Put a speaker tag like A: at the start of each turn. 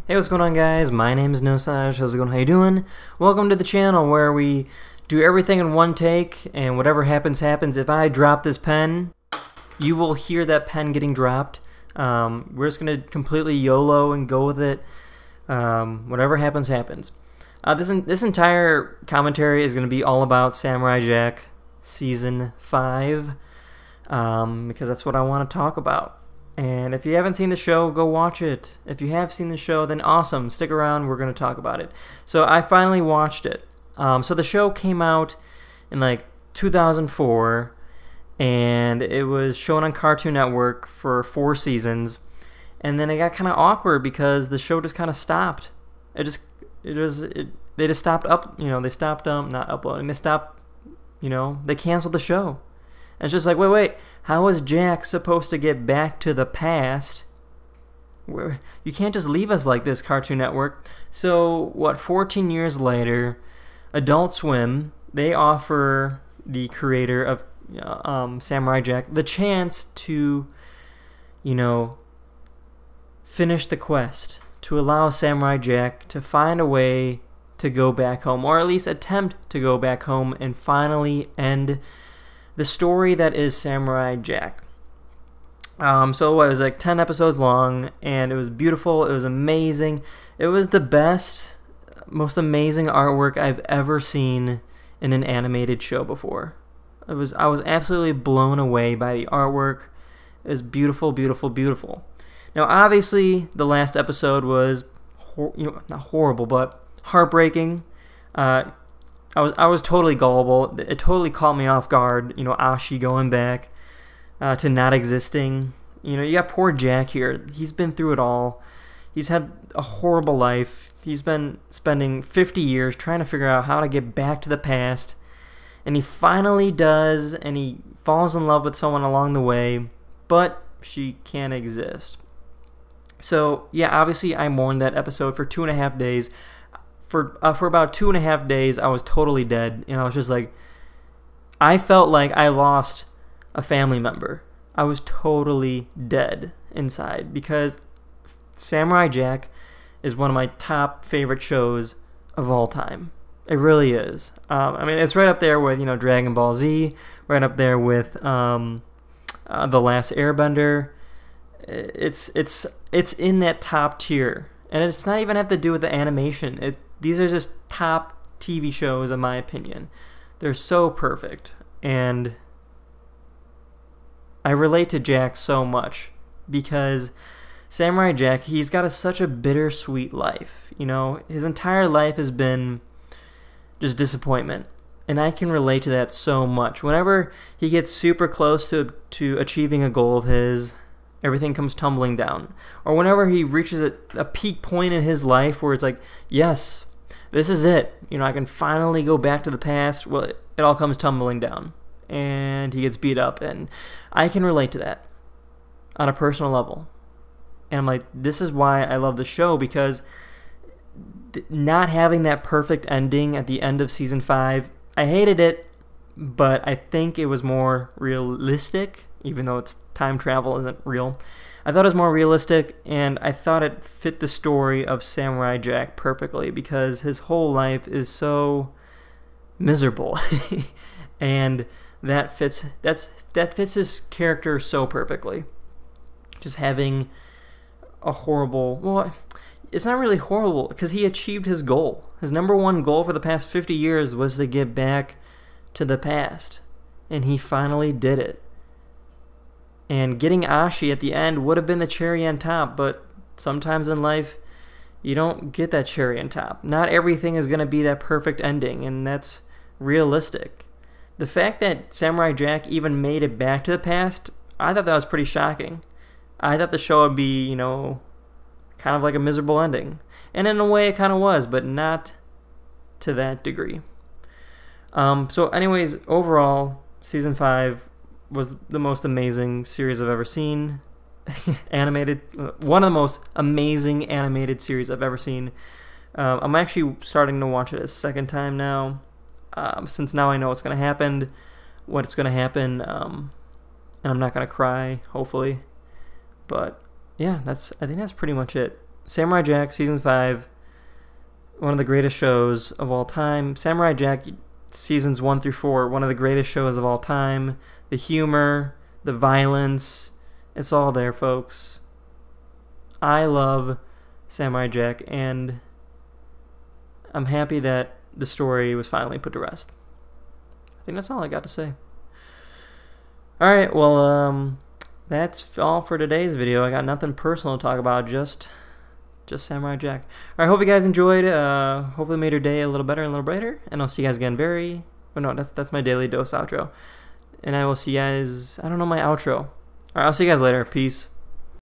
A: Hey, what's going on, guys? My name is NOSAJ. How's it going? How you doing? Welcome to the channel where we do everything in one take, and whatever happens, happens. If I drop this pen, you will hear that pen getting dropped. We're just going to completely YOLO and go with it. Whatever happens, happens. This entire commentary is going to be all about Samurai Jack Season 5, because that's what I want to talk about. And if you haven't seen the show, go watch it. If you have seen the show, then awesome. Stick around. We're going to talk about it. So I finally watched it. So the show came out in like 2004, and it was shown on Cartoon Network for 4 seasons. And then it got kind of awkward because the show just kind of stopped. They just stopped not uploading. They stopped, they canceled the show. And it's just like, wait, how is Jack supposed to get back to the past? You can't just leave us like this, Cartoon Network. So, 14 years later, Adult Swim, they offer the creator of Samurai Jack the chance to, finish the quest, to allow Samurai Jack to find a way to go back home, or at least attempt to go back home and finally end the story that is Samurai Jack. So it was like 10 episodes long, and it was beautiful. It was amazing. It was the best, most amazing artwork I've ever seen in an animated show before. I was absolutely blown away by the artwork. It was beautiful, beautiful, beautiful. Now, obviously, the last episode was not horrible, but heartbreaking. I was totally gullible. It totally caught me off guard. Ashi going back to not existing. You got poor Jack here. He's been through it all. He's had a horrible life. He's been spending 50 years trying to figure out how to get back to the past. And he finally does, and he falls in love with someone along the way, but she can't exist. So, yeah, obviously I mourned that episode for 2.5 days. For about 2.5 days, I was totally dead, and I was just like, I felt like I lost a family member. I was totally dead inside, because Samurai Jack is one of my top favorite shows of all time. It really is. It's right up there with Dragon Ball Z, right up there with The Last Airbender. It's in that top tier, and it's not even have to do with the animation. These are just top TV shows, in my opinion. They're so perfect, and I relate to Jack so much because Samurai Jack, he's got such a bittersweet life. His entire life has been just disappointment, and I can relate to that so much. Whenever he gets super close to achieving a goal of his, everything comes tumbling down. Or whenever he reaches a peak point in his life where it's like, yes, this is it. I can finally go back to the past. Well, it all comes tumbling down, and he gets beat up, and I can relate to that on a personal level. And I'm like, this is why I love the show, because not having that perfect ending at the end of Season 5, I hated it, but I think it was more realistic, even though it's time travel isn't real. I thought it was more realistic, and I thought it fit the story of Samurai Jack perfectly, because his whole life is so miserable, and that fits his character so perfectly. Just having a horrible, well, it's not really horrible, because he achieved his goal. His #1 goal for the past 50 years was to get back to the past, and he finally did it. And getting Ashi at the end would have been the cherry on top, but sometimes in life, you don't get that cherry on top. Not everything is going to be that perfect ending, and that's realistic. The fact that Samurai Jack even made it back to the past, I thought that was pretty shocking. I thought the show would be, kind of like a miserable ending. And in a way, it kind of was, but not to that degree. So anyways, overall, Season 5 was the most amazing series I've ever seen. Animated, one of the most amazing animated series I've ever seen. I'm actually starting to watch it a second time now, since now I know what's going to happen, and I'm not going to cry, hopefully. But yeah, I think that's pretty much it. Samurai Jack Season 5, one of the greatest shows of all time. Samurai Jack Seasons 1 through 4, one of the greatest shows of all time. The humor, the violence, it's all there, folks. I love Samurai Jack, and I'm happy that the story was finally put to rest. I think that's all I got to say. Alright, well, that's all for today's video. I got nothing personal to talk about, just Samurai Jack. Alright, hope you guys enjoyed. Hopefully made your day a little better and a little brighter. And I'll see you guys again that's my daily dose outro. And I will see you guys, I don't know my outro. Alright, I'll see you guys later. Peace.